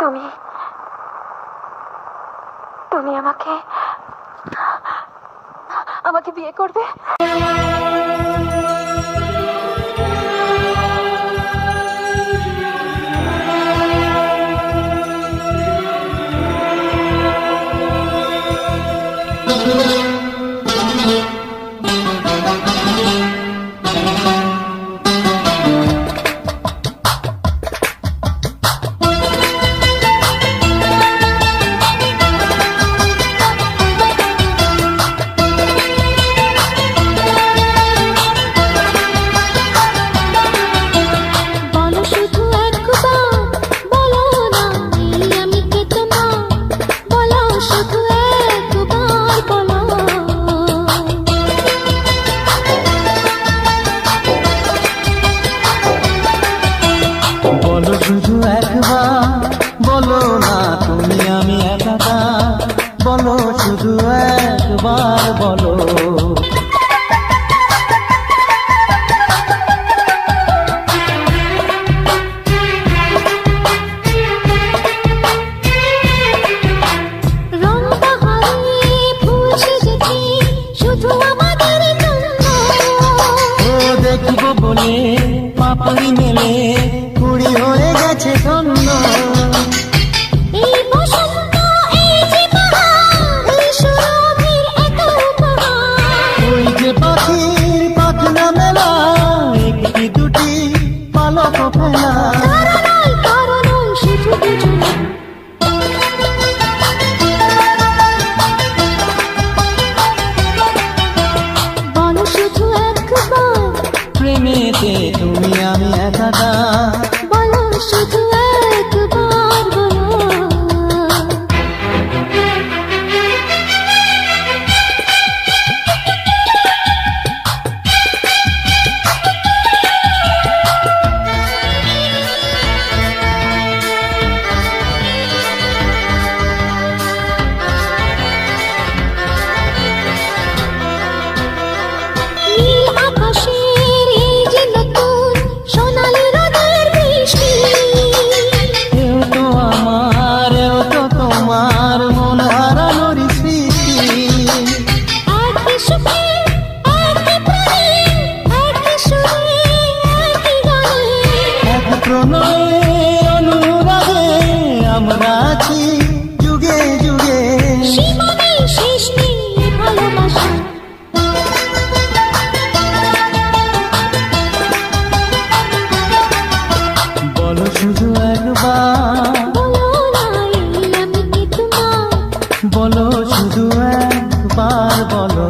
তুমি তুমি আমাকে আমাকে বিয়ে করবে? বলো শুধু একবার, বলো না তুমি আমি একা, বলো শুধু একবার বলো। দেখবো বলে পাপড়ি মেলে কুড়ি হয়ে গেছে ধন্য। ওই যে পাখির পাখনা মেলা, একটি দুটি পালক ফেলা। প্রেমেতে তুমি আমি একা, বলো শুধু একবার বলো। অনুরাগে আমরা আছি যুগে যুগে, শেষ নেই ভালোবাসা। বলো শুধু একবার, বলো না আমি কি তোমার, বলো শুধু একবার বলো।